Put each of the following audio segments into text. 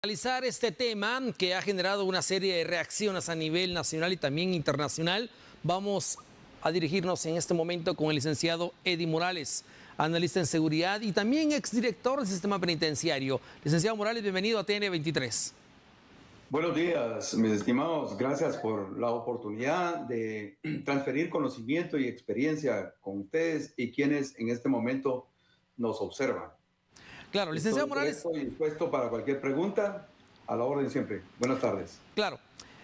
Analizar este tema que ha generado una serie de reacciones a nivel nacional y también internacional, vamos a dirigirnos en este momento con el licenciado Eddie Morales, analista en seguridad y también exdirector del sistema penitenciario. Licenciado Morales, bienvenido a TN23. Buenos días, mis estimados. Gracias por la oportunidad de transferir conocimiento y experiencia con ustedes y quienes en este momento nos observan. Claro, licenciado Estoy Morales. presto y dispuesto para cualquier pregunta. A la orden siempre. Buenas tardes. Claro.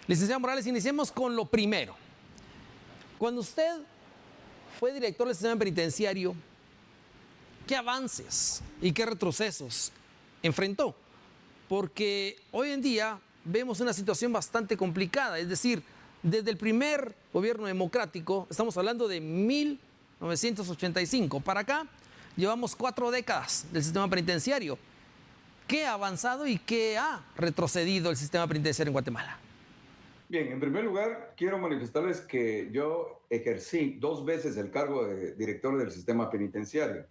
Licenciado Morales, iniciemos con lo primero. Cuando usted fue director del sistema penitenciario, ¿qué avances y qué retrocesos enfrentó? Porque hoy en día vemos una situación bastante complicada, es decir, desde el primer gobierno democrático, estamos hablando de 1985, para acá llevamos 4 décadas del sistema penitenciario. ¿Qué ha avanzado y qué ha retrocedido el sistema penitenciario en Guatemala? Bien, en primer lugar, quiero manifestarles que yo ejercí 2 veces el cargo de director del sistema penitenciario.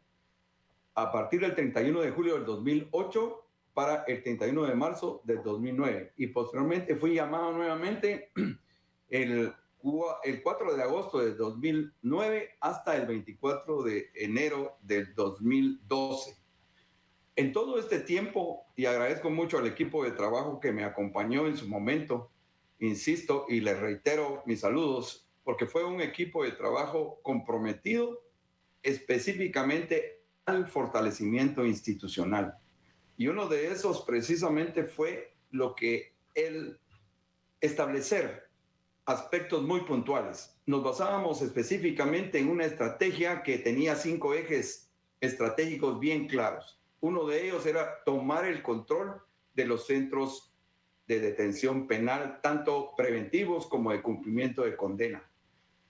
A partir del 31 de julio del 2008 para el 31 de marzo del 2009. Y posteriormente fui llamado nuevamente el 4 de agosto del 2009 hasta el 24 de enero del 2012. En todo este tiempo, y agradezco mucho al equipo de trabajo que me acompañó en su momento, insisto y les reitero mis saludos, porque fue un equipo de trabajo comprometido específicamente al fortalecimiento institucional. Y uno de esos precisamente fue lo que el establecer aspectos muy puntuales. Nos basábamos específicamente en una estrategia que tenía 5 ejes estratégicos bien claros. Uno de ellos era tomar el control de los centros de detención penal, tanto preventivos como de cumplimiento de condena.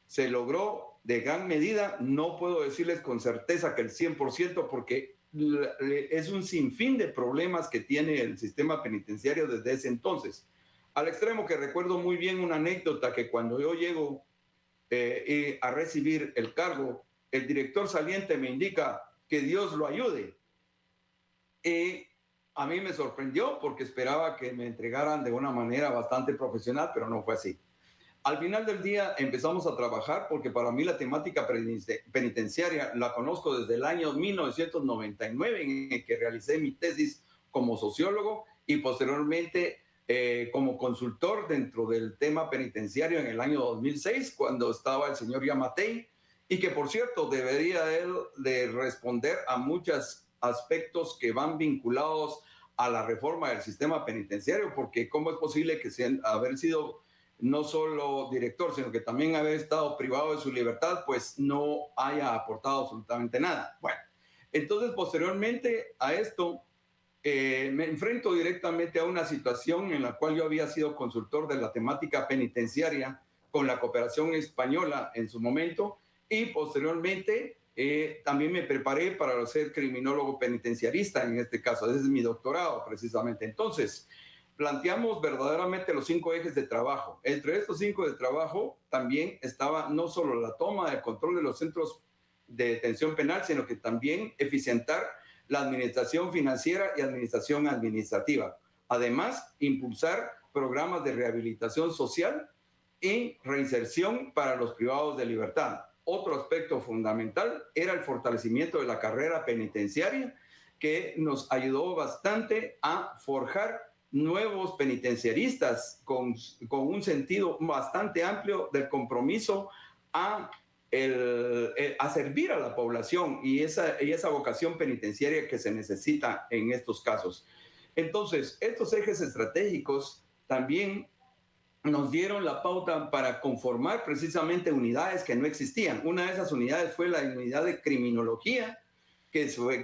Se logró de gran medida, no puedo decirles con certeza que el 100%, porque es un sinfín de problemas que tiene el sistema penitenciario desde ese entonces. Al extremo que recuerdo muy bien una anécdota que cuando yo llego a recibir el cargo, el director saliente me indica que Dios lo ayude. Y a mí me sorprendió porque esperaba que me entregaran de una manera bastante profesional, pero no fue así. Al final del día empezamos a trabajar porque para mí la temática penitenciaria la conozco desde el año 1999 en el que realicé mi tesis como sociólogo y posteriormente como consultor dentro del tema penitenciario en el año 2006 cuando estaba el señor Yamatei y que por cierto debería él de responder a muchos aspectos que van vinculados a la reforma del sistema penitenciario porque cómo es posible que haber sido no solo director, sino que también haber estado privado de su libertad, pues no haya aportado absolutamente nada. Bueno, entonces posteriormente a esto me enfrento directamente a una situación en la cual yo había sido consultor de la temática penitenciaria con la cooperación española en su momento y posteriormente también me preparé para ser criminólogo penitenciarista en este caso, ese es mi doctorado precisamente. Entonces, planteamos verdaderamente los 5 ejes de trabajo. Entre estos 5 de trabajo también estaba no solo la toma del control de los centros de detención penal, sino que también eficientar la administración financiera y administración administrativa. Además, impulsar programas de rehabilitación social y reinserción para los privados de libertad. Otro aspecto fundamental era el fortalecimiento de la carrera penitenciaria, que nos ayudó bastante a forjar nuevos penitenciaristas con un sentido bastante amplio del compromiso a servir a la población y esa vocación penitenciaria que se necesita en estos casos. Entonces, estos ejes estratégicos también nos dieron la pauta para conformar precisamente unidades que no existían. Una de esas unidades fue la unidad de criminología, que fue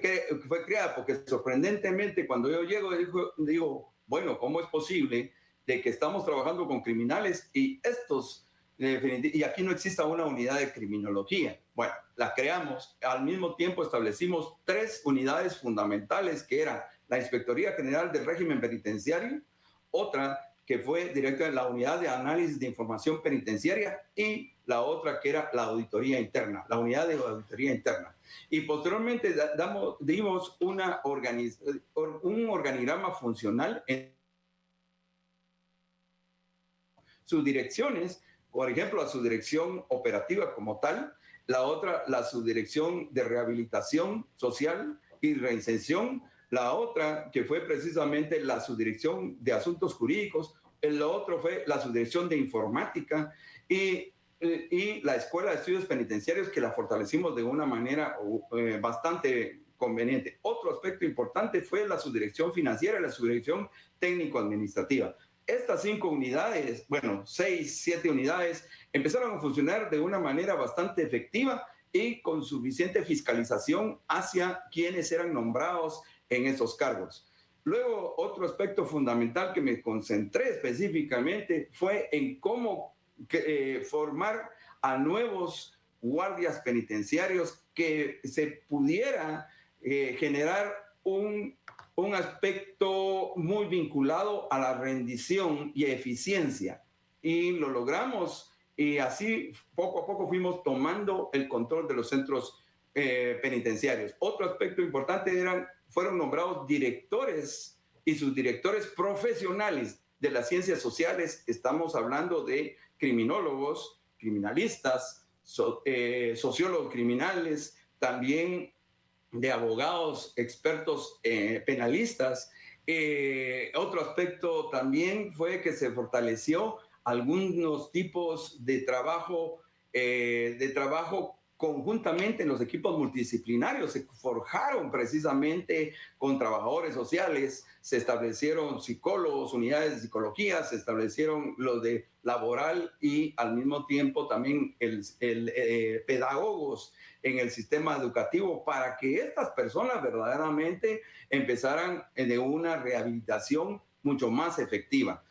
creada porque sorprendentemente cuando yo llego digo, bueno, ¿cómo es posible de que estamos trabajando con criminales y y aquí no exista una unidad de criminología? Bueno, la creamos. Al mismo tiempo establecimos 3 unidades fundamentales que eran la Inspectoría General del Régimen Penitenciario, otra que fue directa de la Unidad de Análisis de Información Penitenciaria y la otra que era la Auditoría Interna, la Unidad de Auditoría Interna. Y posteriormente dimos un organigrama funcional en sus direcciones, por ejemplo, la subdirección operativa como tal, la otra, la subdirección de rehabilitación social y reinserción, la otra, que fue precisamente la subdirección de asuntos jurídicos, el otro fue la subdirección de informática y la Escuela de Estudios Penitenciarios, que la fortalecimos de una manera bastante conveniente. Otro aspecto importante fue la subdirección financiera y la subdirección técnico-administrativa. Estas 5 unidades, bueno, 6, 7 unidades, empezaron a funcionar de una manera bastante efectiva y con suficiente fiscalización hacia quienes eran nombrados en esos cargos. Luego, otro aspecto fundamental que me concentré específicamente fue en cómo formar a nuevos guardias penitenciarios, que se pudiera generar un aspecto muy vinculado a la rendición y eficiencia. Y lo logramos, y así poco a poco fuimos tomando el control de los centros penitenciarios. Otro aspecto importante fueron nombrados directores y subdirectores profesionales de las ciencias sociales. Estamos hablando de criminólogos, criminalistas, sociólogos criminales, también de abogados expertos penalistas. Otro aspecto también fue que se fortaleció algunos tipos de trabajo conjuntamente en los equipos multidisciplinarios. Se forjaron precisamente con trabajadores sociales, se establecieron psicólogos, unidades de psicología, se establecieron los de laboral y al mismo tiempo también pedagogos en el sistema educativo, para que estas personas verdaderamente empezaran de una rehabilitación mucho más efectiva.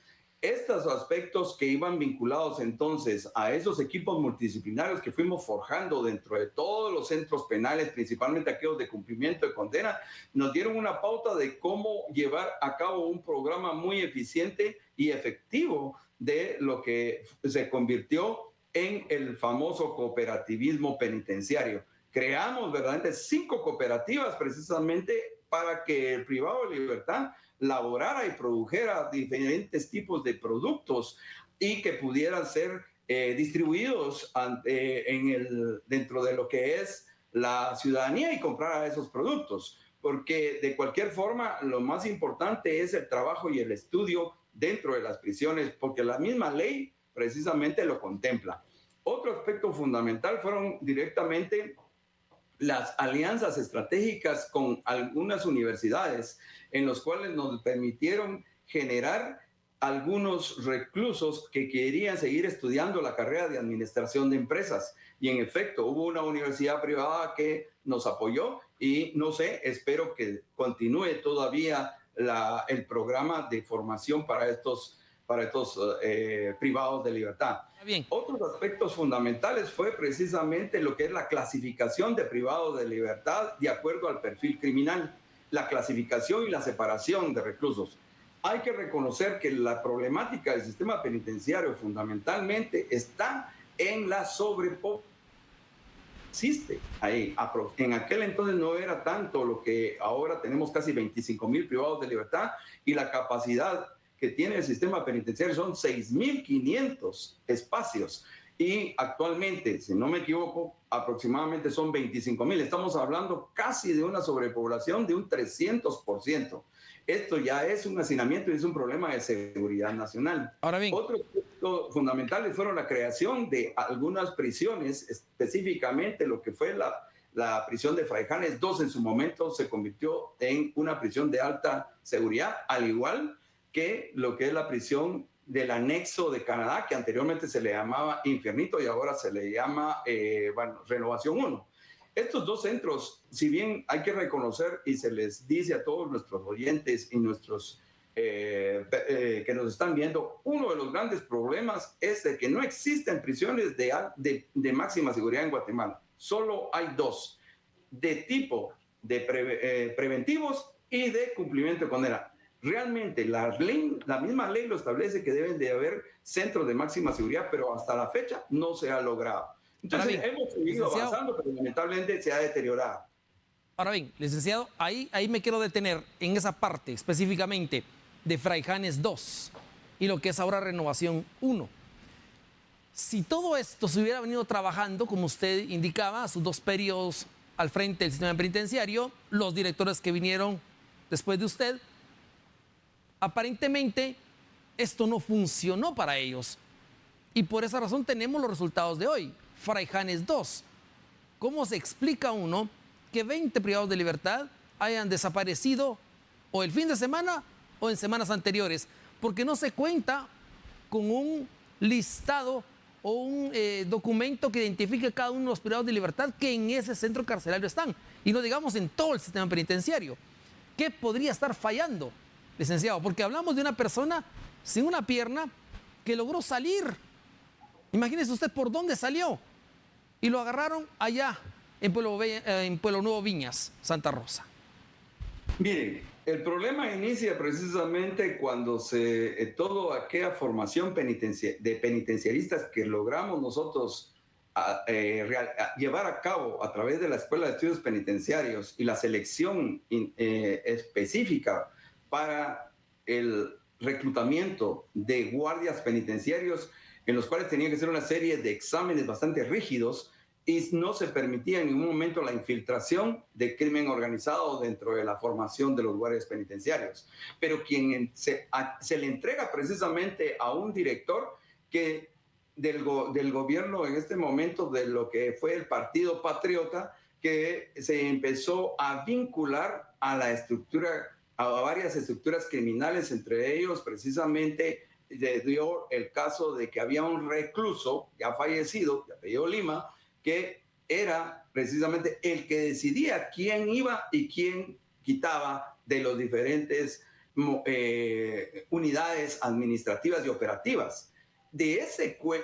Estos aspectos que iban vinculados entonces a esos equipos multidisciplinarios que fuimos forjando dentro de todos los centros penales, principalmente aquellos de cumplimiento de condena, nos dieron una pauta de cómo llevar a cabo un programa muy eficiente y efectivo de lo que se convirtió en el famoso cooperativismo penitenciario. Creamos verdaderamente 5 cooperativas precisamente para que el privado de libertad laborara y produjera diferentes tipos de productos y que pudieran ser distribuidos dentro de lo que es la ciudadanía y comprar esos productos. Porque de cualquier forma, lo más importante es el trabajo y el estudio dentro de las prisiones, porque la misma ley precisamente lo contempla. Otro aspecto fundamental fueron directamente las alianzas estratégicas con algunas universidades, en los cuales nos permitieron generar algunos reclusos que querían seguir estudiando la carrera de administración de empresas. Y en efecto, hubo una universidad privada que nos apoyó y no sé, espero que continúe todavía el programa de formación para estos privados de libertad. Bien. Otros aspectos fundamentales fue precisamente lo que es la clasificación de privados de libertad de acuerdo al perfil criminal, la clasificación y la separación de reclusos. Hay que reconocer que la problemática del sistema penitenciario fundamentalmente está en la sobrepoblación. Existe ahí. En aquel entonces no era tanto lo que ahora tenemos, casi 25,000 privados de libertad, y la capacidad que tiene el sistema penitenciario son 6,500 espacios. Y actualmente, si no me equivoco, aproximadamente son 25,000. Estamos hablando casi de una sobrepoblación de un 300%. Esto ya es un hacinamiento y es un problema de seguridad nacional. Ahora bien, otros aspectos fundamentales fueron la creación de algunas prisiones, específicamente lo que fue la prisión de Fraijanes 2 en su momento se convirtió en una prisión de alta seguridad, al igual que lo que es la prisión del anexo de Canadá, que anteriormente se le llamaba Infiernito y ahora se le llama Renovación 1. Estos 2 centros, si bien hay que reconocer y se les dice a todos nuestros oyentes y nuestros que nos están viendo, uno de los grandes problemas es de que no existen prisiones de máxima seguridad en Guatemala. Solo hay 2, de tipo de preventivos y de cumplimiento de condena. Realmente la misma ley lo establece que deben de haber centros de máxima seguridad, pero hasta la fecha no se ha logrado. Entonces hemos seguido avanzando, pero lamentablemente se ha deteriorado. Ahora bien, licenciado, ahí me quiero detener en esa parte específicamente de Fraijanes 2 y lo que es ahora Renovación 1. Si todo esto se hubiera venido trabajando, como usted indicaba, a sus 2 periodos al frente del sistema penitenciario, los directores que vinieron después de usted, aparentemente esto no funcionó para ellos. Y por esa razón tenemos los resultados de hoy. Fraijanes 2. ¿Cómo se explica uno que 20 privados de libertad hayan desaparecido o el fin de semana o en semanas anteriores? Porque no se cuenta con un listado o un documento que identifique cada uno de los privados de libertad que en ese centro carcelario están. Y no digamos en todo el sistema penitenciario. ¿Qué podría estar fallando, licenciado? Porque hablamos de una persona sin una pierna que logró salir. Imagínese usted por dónde salió. Y lo agarraron allá, en Pueblo Nuevo Viñas, Santa Rosa. Miren, el problema inicia precisamente cuando toda aquella formación de penitenciaristas que logramos nosotros llevar a cabo a través de la Escuela de Estudios Penitenciarios y la selección específica para el reclutamiento de guardias penitenciarios, en los cuales tenía que ser una serie de exámenes bastante rígidos y no se permitía en ningún momento la infiltración de crimen organizado dentro de la formación de los guardias penitenciarios. Pero quien se le entrega precisamente a un director que del gobierno en este momento, de lo que fue el Partido Patriota, que se empezó a vincular a la estructura, a varias estructuras criminales, entre ellos precisamente dio el caso de que había un recluso ya fallecido, de apellido Lima, que era precisamente el que decidía quién iba y quién quitaba de los diferentes unidades administrativas y operativas. De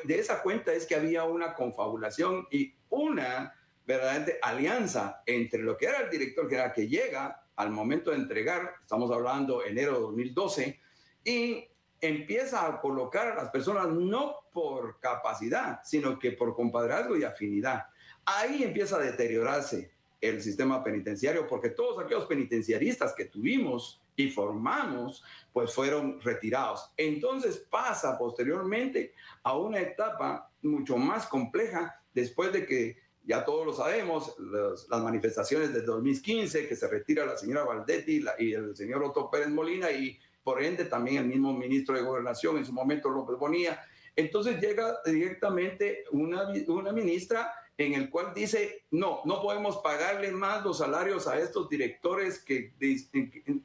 esa cuenta es que había una confabulación y una verdadera alianza entre lo que era el director general, que llega al momento de entregar, estamos hablando enero de 2012, y empieza a colocar a las personas no por capacidad, sino que por compadrazgo y afinidad. Ahí empieza a deteriorarse el sistema penitenciario, porque todos aquellos penitenciaristas que tuvimos y formamos, pues fueron retirados. Entonces pasa posteriormente a una etapa mucho más compleja, después de que, ya todos lo sabemos, las manifestaciones del 2015, que se retira la señora Valdetti y el señor Otto Pérez Molina, y por ende también el mismo ministro de Gobernación en su momento, López Bonilla. Entonces llega directamente una ministra en el cual dice, no podemos pagarle más los salarios a estos directores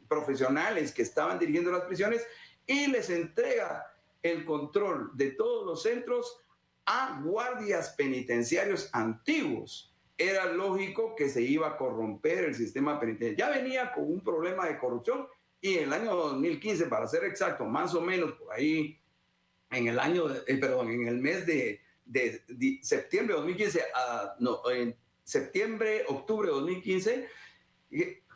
profesionales que estaban dirigiendo las prisiones, y les entrega el control de todos los centros a guardias penitenciarios antiguos. Era lógico que se iba a corromper el sistema penitenciario. Ya venía con un problema de corrupción, y en el año 2015, para ser exacto, más o menos por ahí, en el mes de septiembre de 2015, en septiembre, octubre de 2015,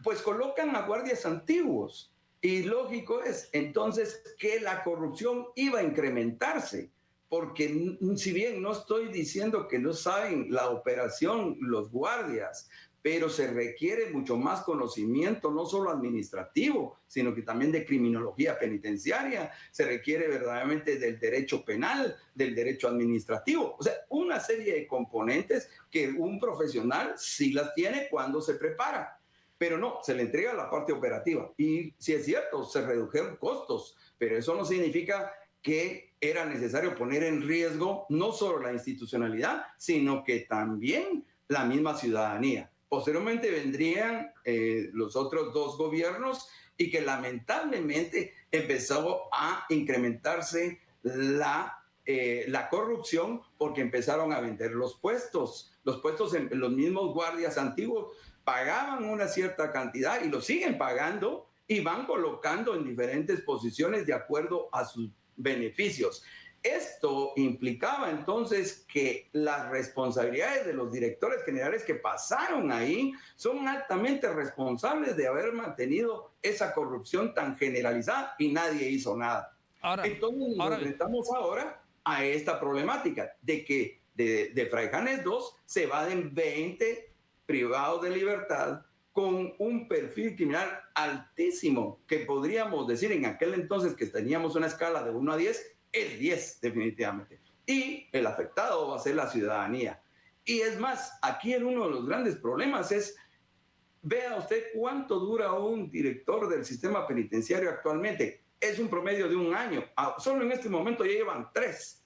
pues colocan a guardias antiguos. Y lógico es entonces que la corrupción iba a incrementarse, porque si bien no estoy diciendo que no saben la operación los guardias, pero se requiere mucho más conocimiento, no solo administrativo, sino que también de criminología penitenciaria, se requiere verdaderamente del derecho penal, del derecho administrativo, o sea, una serie de componentes que un profesional sí las tiene cuando se prepara, pero no, se le entrega la parte operativa. Y sí es cierto, se redujeron costos, pero eso no significa que era necesario poner en riesgo no solo la institucionalidad, sino que también la misma ciudadanía. Posteriormente vendrían los otros 2 gobiernos, y que lamentablemente empezó a incrementarse la corrupción, porque empezaron a vender los puestos. Los puestos en los mismos guardias antiguos pagaban una cierta cantidad y lo siguen pagando, y van colocando en diferentes posiciones de acuerdo a sus beneficios. Esto implicaba entonces que las responsabilidades de los directores generales que pasaron ahí son altamente responsables de haber mantenido esa corrupción tan generalizada, y nadie hizo nada. Entonces nos enfrentamos ahora a esta problemática de que de Fraijanes 2 se evaden 20 privados de libertad con un perfil criminal altísimo, que podríamos decir en aquel entonces que teníamos una escala de 1 a 10, es 10 definitivamente. y el afectado va a ser la ciudadanía. Y es más, aquí uno de los grandes problemas es, vea usted cuánto dura un director del sistema penitenciario actualmente. Es un promedio de 1 año. Solo en este momento ya llevan 3.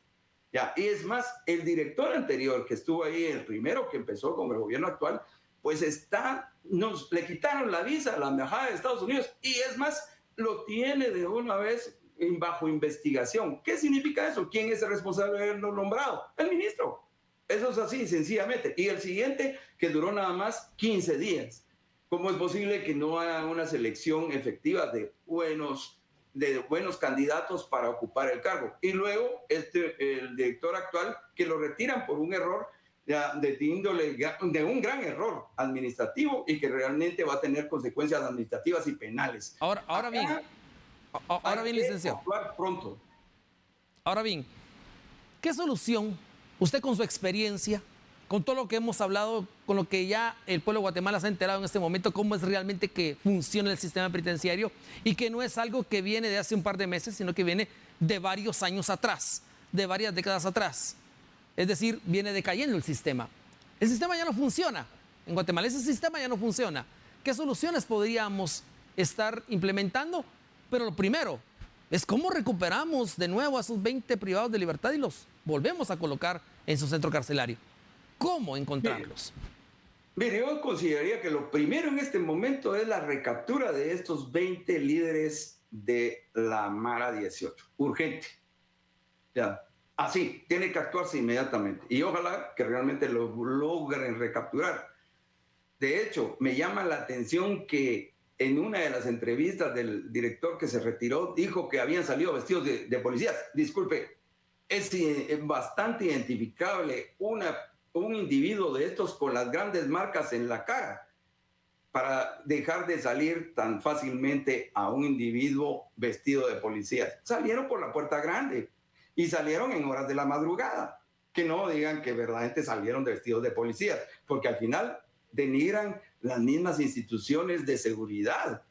Ya, y es más, el director anterior que estuvo ahí, el primero que empezó con el gobierno actual, pues le quitaron la visa a la embajada de Estados Unidos y es más, lo tiene de una vez bajo investigación. ¿Qué significa eso? ¿Quién es el responsable de haberlo nombrado? El ministro. Eso es así, sencillamente. Y el siguiente, que duró nada más 15 días. ¿Cómo es posible que no haya una selección efectiva de buenos candidatos para ocupar el cargo? Y luego el director actual, que lo retiran por un error de un gran error administrativo y que realmente va a tener consecuencias administrativas y penales. Ahora bien, licenciado. Actuar pronto. Ahora bien, ¿qué solución usted con su experiencia, con todo lo que hemos hablado, con lo que ya el pueblo de Guatemala se ha enterado en este momento, cómo es realmente que funciona el sistema penitenciario y que no es algo que viene de hace un par de meses, sino que viene de varios años atrás, de varias décadas atrás? Es decir, viene decayendo el sistema. El sistema ya no funciona. En Guatemala ese sistema ya no funciona. ¿Qué soluciones podríamos estar implementando? Pero lo primero es cómo recuperamos de nuevo a esos 20 privados de libertad y los volvemos a colocar en su centro carcelario. ¿Cómo encontrarlos? Mire, yo consideraría que lo primero en este momento es la recaptura de estos 20 líderes de la Mara 18. Urgente. Ya. Así, tiene que actuarse inmediatamente. Y ojalá que realmente lo logren recapturar. De hecho, me llama la atención que en una de las entrevistas del director que se retiró, dijo que habían salido vestidos de policías. Disculpe, es bastante identificable un individuo de estos con las grandes marcas en la cara para dejar de salir tan fácilmente a un individuo vestido de policías. Salieron por la puerta grande y salieron en horas de la madrugada. Que no digan que verdaderamente salieron vestidos de policías, porque al final denigran las mismas instituciones de seguridad.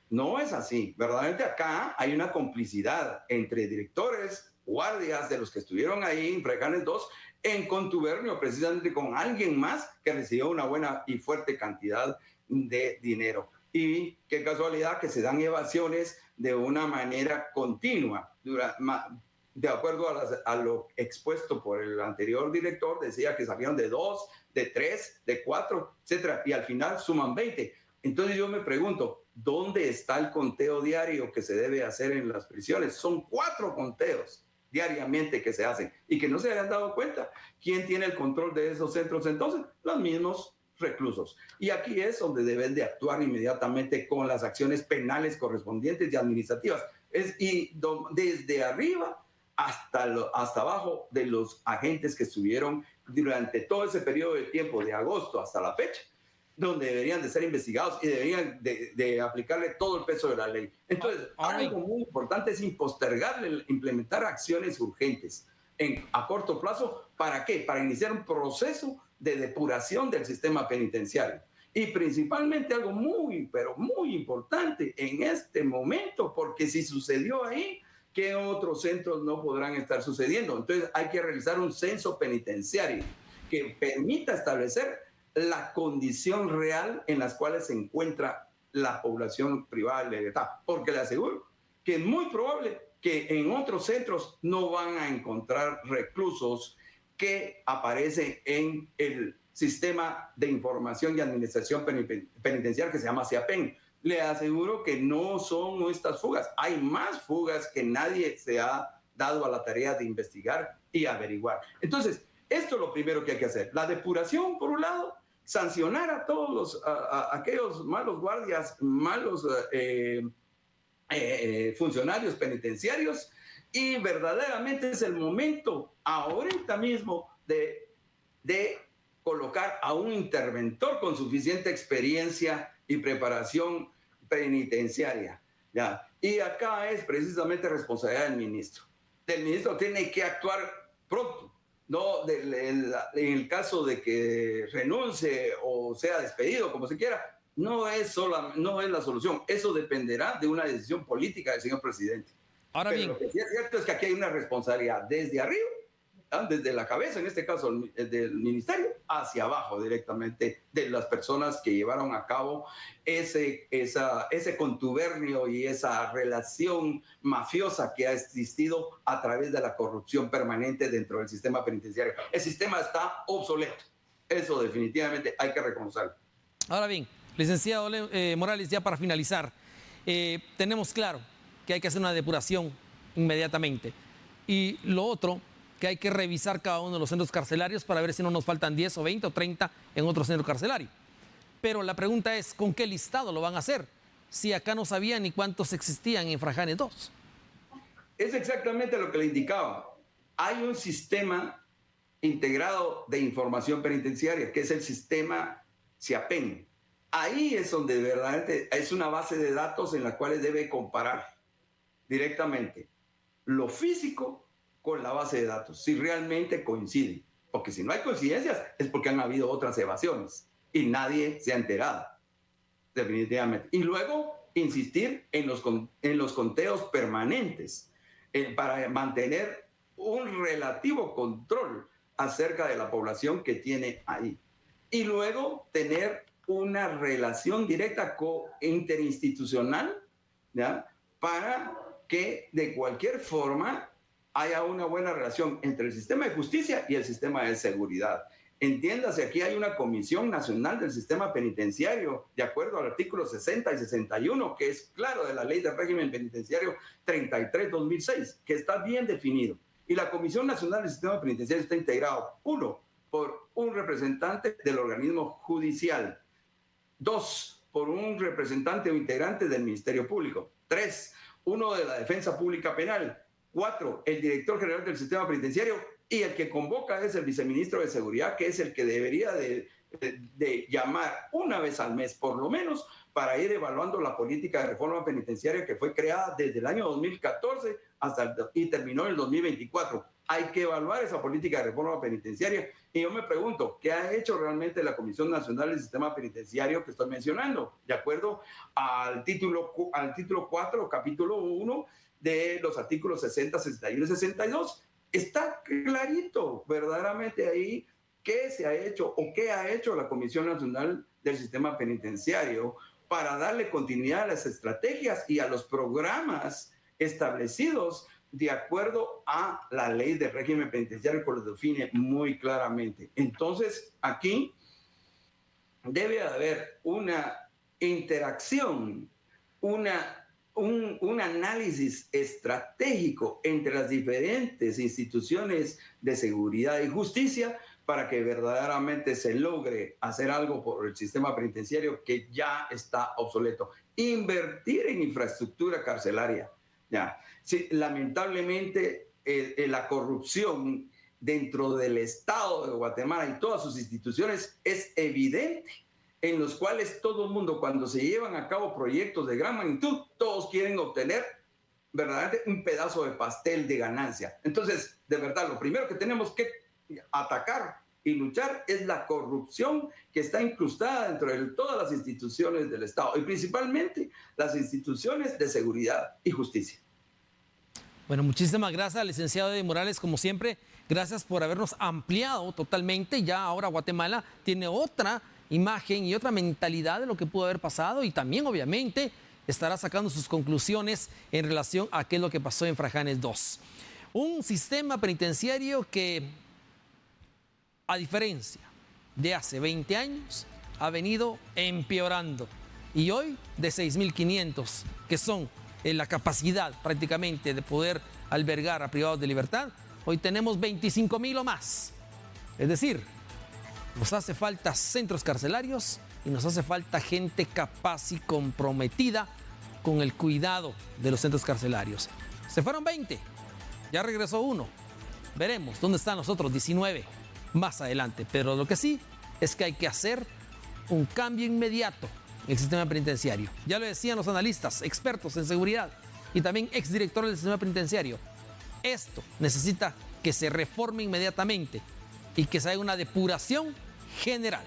No es así. Verdaderamente acá hay una complicidad entre directores, guardias de los que estuvieron ahí en Freganes 2 en contubernio precisamente con alguien más que recibió una buena y fuerte cantidad de dinero. Y qué casualidad que se dan evasiones de una manera continua. De acuerdo a lo expuesto por el anterior director, decía que salieron de 2, de 3, de 4, etcétera, y al final suman 20. Entonces yo me pregunto, ¿dónde está el conteo diario que se debe hacer en las prisiones? Son 4 conteos diariamente que se hacen y que no se hayan dado cuenta. ¿Quién tiene el control de esos centros entonces? Los mismos reclusos. Y aquí es donde deben de actuar inmediatamente con las acciones penales correspondientes y administrativas. Y desde arriba hasta abajo de los agentes que estuvieron durante todo ese periodo de tiempo, de agosto hasta la fecha, donde deberían de ser investigados y deberían de aplicarle todo el peso de la ley. Entonces, algo muy importante es impostergarle, implementar acciones urgentes a corto plazo. ¿Para qué? Para iniciar un proceso de depuración del sistema penitenciario. Y principalmente algo muy, pero muy importante en este momento, porque si sucedió ahí, ¿qué otros centros no podrán estar sucediendo? Entonces hay que realizar un censo penitenciario que permita establecer la condición real en las cuales se encuentra la población privada de libertad, porque le aseguro que es muy probable que en otros centros no van a encontrar reclusos que aparecen en el sistema de información y administración penitenciaria que se llama CIAPEN. Le aseguro que no son estas fugas. Hay más fugas que nadie se ha dado a la tarea de investigar y averiguar. Entonces, esto es lo primero que hay que hacer. La depuración, por un lado, sancionar a todos aquellos malos guardias, malos funcionarios penitenciarios, y verdaderamente es el momento ahorita mismo de colocar a un interventor con suficiente experiencia y preparación penitenciaria. ¿Ya? Y acá es precisamente responsabilidad del ministro. El ministro tiene que actuar pronto. No, en el caso de que renuncie o sea despedido, como se quiera, no es la solución. Eso dependerá de una decisión política del señor presidente. Ahora Pero bien, lo que sí es cierto es que aquí hay una responsabilidad desde arriba desde la cabeza, en este caso del ministerio, hacia abajo directamente, de las personas que llevaron a cabo ese contubernio y esa relación mafiosa que ha existido a través de la corrupción permanente dentro del sistema penitenciario. El sistema está obsoleto. Eso definitivamente hay que reconocerlo. Ahora bien, licenciado Morales, ya para finalizar, tenemos claro que hay que hacer una depuración inmediatamente. Y lo otro, que hay que revisar cada uno de los centros carcelarios para ver si no nos faltan 10 o 20 o 30 en otro centro carcelario. Pero la pregunta es, ¿con qué listado lo van a hacer? Si acá no sabían ni cuántos existían en Fraijanes 2. Es exactamente lo que le indicaba. Hay un sistema integrado de información penitenciaria, que es el sistema CIAPEN. Ahí es donde verdaderamente es una base de datos en la cual debe comparar directamente lo físico con la base de datos, si realmente coincide. Porque si no hay coincidencias es porque han habido otras evasiones y nadie se ha enterado, definitivamente. Y luego insistir en los conteos permanentes para mantener un relativo control acerca de la población que tiene ahí. Y luego tener una relación directa interinstitucional, ¿ya?, para que de cualquier forma haya una buena relación entre el sistema de justicia y el sistema de seguridad. Entiéndase, aquí hay una Comisión Nacional del Sistema Penitenciario, de acuerdo al artículo 60 y 61, que es claro de la Ley de Régimen Penitenciario 33-2006, que está bien definido. Y la Comisión Nacional del Sistema Penitenciario está integrado, 1, por un representante del organismo judicial, 2, por un representante o integrante del Ministerio Público, 3, uno de la Defensa Pública Penal, 4, el director general del sistema penitenciario, y el que convoca es el viceministro de Seguridad, que es el que debería de llamar una vez al mes, por lo menos, para ir evaluando la política de reforma penitenciaria que fue creada desde el año 2014 y terminó en el 2024. Hay que evaluar esa política de reforma penitenciaria. Y yo me pregunto, ¿qué ha hecho realmente la Comisión Nacional del Sistema Penitenciario que estoy mencionando? De acuerdo al título 4, capítulo 1 de los artículos 60, 61 y 62. Está clarito verdaderamente ahí qué se ha hecho o qué ha hecho la Comisión Nacional del Sistema Penitenciario para darle continuidad a las estrategias y a los programas establecidos de acuerdo a la Ley de Régimen Penitenciario, que lo define muy claramente. Entonces, aquí debe haber una interacción, un análisis estratégico entre las diferentes instituciones de seguridad y justicia para que verdaderamente se logre hacer algo por el sistema penitenciario que ya está obsoleto. Invertir en infraestructura carcelaria. Ya. Sí, lamentablemente, la corrupción dentro del Estado de Guatemala y todas sus instituciones es evidente, en los cuales todo el mundo, cuando se llevan a cabo proyectos de gran magnitud, todos quieren obtener verdaderamente un pedazo de pastel de ganancia. Entonces, de verdad, lo primero que tenemos que atacar y luchar es la corrupción que está incrustada dentro de todas las instituciones del Estado y principalmente las instituciones de seguridad y justicia. Bueno, muchísimas gracias, licenciado Eddie Morales, como siempre. Gracias por habernos ampliado totalmente. Ya ahora Guatemala tiene otra imagen y otra mentalidad de lo que pudo haber pasado y también, obviamente, estará sacando sus conclusiones en relación a qué es lo que pasó en Fraijanes 2. Un sistema penitenciario que, a diferencia de hace 20 años, ha venido empeorando. Y hoy, de 6.500, que son la capacidad prácticamente de poder albergar a privados de libertad, hoy tenemos 25.000 o más. Es decir, nos hace falta centros carcelarios y nos hace falta gente capaz y comprometida con el cuidado de los centros carcelarios. Se fueron 20, ya regresó uno. Veremos dónde están los otros 19 más adelante. Pero lo que sí es que hay que hacer un cambio inmediato en el sistema penitenciario. Ya lo decían los analistas, expertos en seguridad y también exdirectores del sistema penitenciario. Esto necesita que se reforme inmediatamente y que se haga una depuración general.